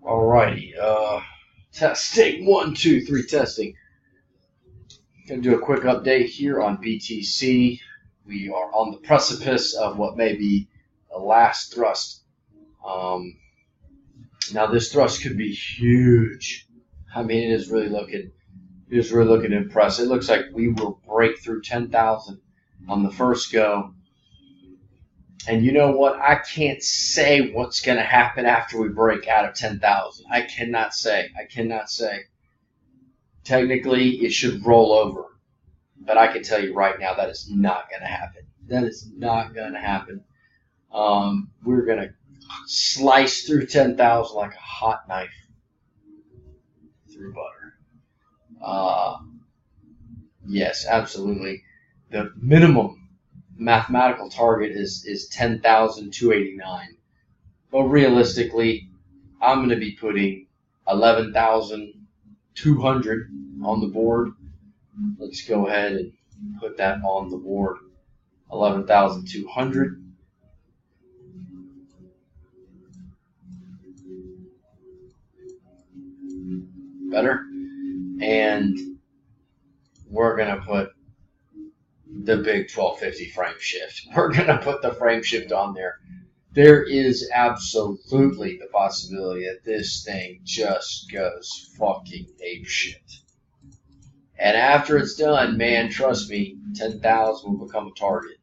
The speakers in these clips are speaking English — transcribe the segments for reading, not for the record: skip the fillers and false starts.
Alrighty, testing, 1, 2, 3, testing. Gonna do a quick update here on BTC. We are on the precipice of what may be the last thrust. Now this thrust could be huge. I mean, it is really looking impressive. It looks like we will break through 10,000 on the first go. And you know what? I can't say what's going to happen after we break out of 10,000. I cannot say. Technically, it should roll over. But I can tell you right now that is not going to happen. That is not going to happen. We're going to slice through 10,000 like a hot knife through butter. Yes, absolutely. The minimum mathematical target is 10,289. But realistically, I'm going to be putting 11,200 on the board. Let's go ahead and put that on the board. 11,200. Better. And we're going to put the big 1250 frame shift. We're going to put the frame shift on there. There is absolutely the possibility that this thing just goes fucking apeshit. And after it's done, man, trust me, 10,000 will become a target.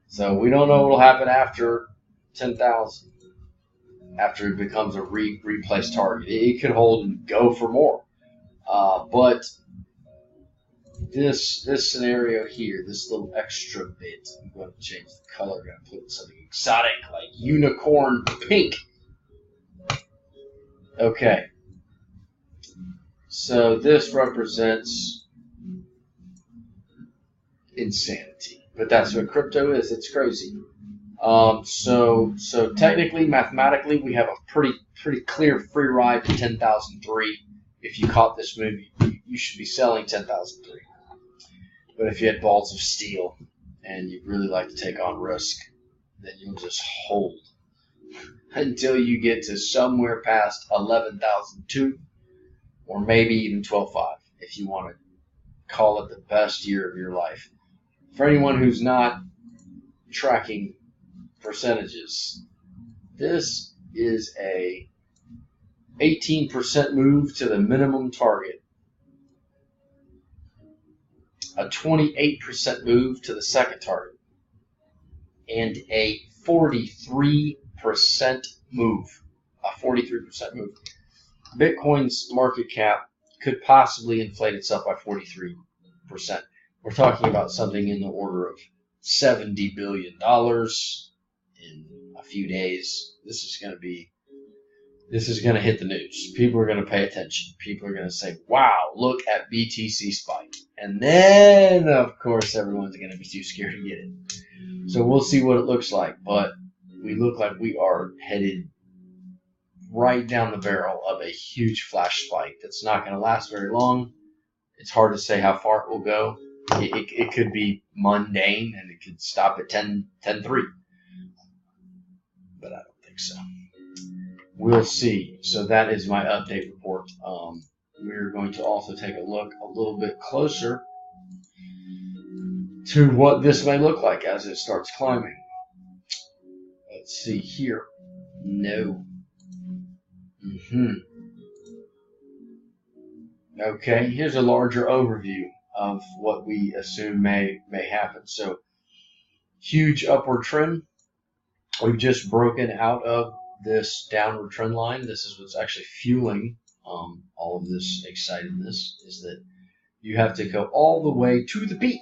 So we don't know what will happen after 10,000. After it becomes a replaced target. It could hold and go for more. But this scenario here, this little extra bit, I'm going to change the color. I'm going to put something exotic like unicorn pink. Okay. So this represents insanity. But that's what crypto is. It's crazy. So technically, mathematically, we have a pretty clear free ride to 10,003. If you caught this movie, you should be selling 10,003. But if you had balls of steel and you'd really like to take on risk, then you'll just hold until you get to somewhere past 11,002 or maybe even 12.5 if you want to call it the best year of your life. For anyone who's not tracking percentages, this is a 18% move to the minimum target, a 28% move to the second target, and a 43% move. Bitcoin's market cap could possibly inflate itself by 43%. We're talking about something in the order of $70 billion in a few days. This is going to hit the news. People are going to pay attention. People are going to say, wow, look at BTC spike. And then, of course, everyone's going to be too scared to get it. So we'll see what it looks like. But we look like we are headed right down the barrel of a huge flash spike that's not going to last very long. It's hard to say how far it will go. It could be mundane and it could stop at 10.3. But I don't think so. We'll see. So that is my update report. We're going to also take a look a little bit closer to what this may look like as it starts climbing. Let's see here. No. Okay, here's a larger overview of what we assume may happen. So, huge upward trend. We've just broken out of this downward trend line. This is what's actually fueling all of this excitedness, is that you have to go all the way to the peak.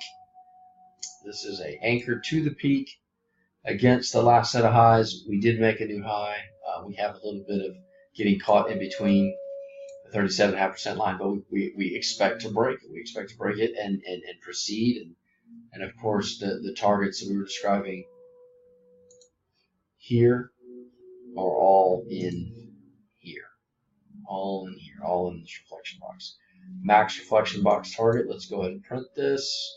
This is a anchor to the peak against the last set of highs. We did make a new high. We have a little bit of getting caught in between the 37.5% line, but we expect to break it. We expect to break it and proceed. And of course, the targets that we were describing here are all in here. All in here. All in this reflection box. Max reflection box target. Let's go ahead and print this.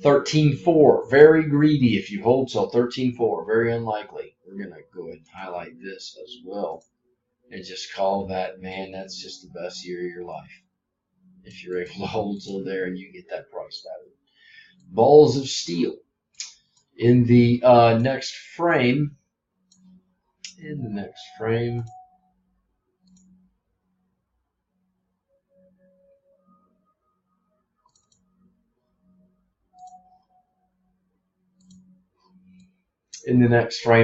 13.4, very greedy if you hold till 13.4, very unlikely. We're going to go ahead and highlight this as well and just call that, man, that's just the best year of your life. If you're able to hold till there and you get that price value. Balls of Steel. In the next frame,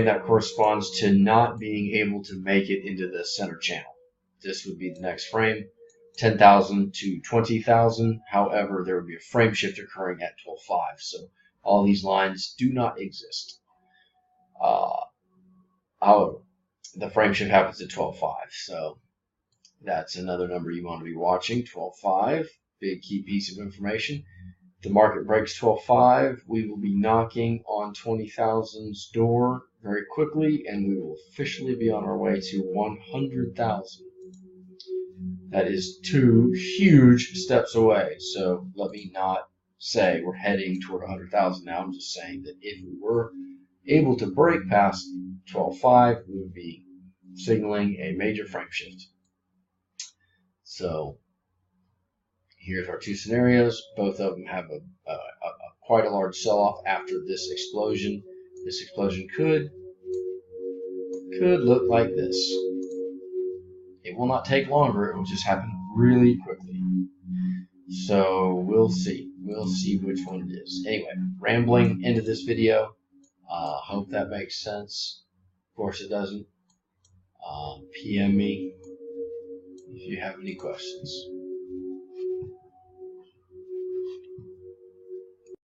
that corresponds to not being able to make it into the center channel. This would be the next frame, 10,000 to 20,000. However, there would be a frame shift occurring at 12.5. So all these lines do not exist. However, the frame shift happens at 12.5. So that's another number you want to be watching. 12.5, big key piece of information. If the market breaks 12.5, we will be knocking on 20,000's door very quickly, and we will officially be on our way to 100,000. That is 2 huge steps away. So let me not say we're heading toward 100,000 now. I'm just saying that if we were able to break past 12.5, we would be signaling a major frame shift. So here's our two scenarios. Both of them have quite a large sell-off after this explosion. This explosion could look like this. It will not take longer. It will just happen really quickly. So we'll see. We'll see which one it is. Anyway, rambling into this video. Hope that makes sense. Of course it doesn't. PM me if you have any questions.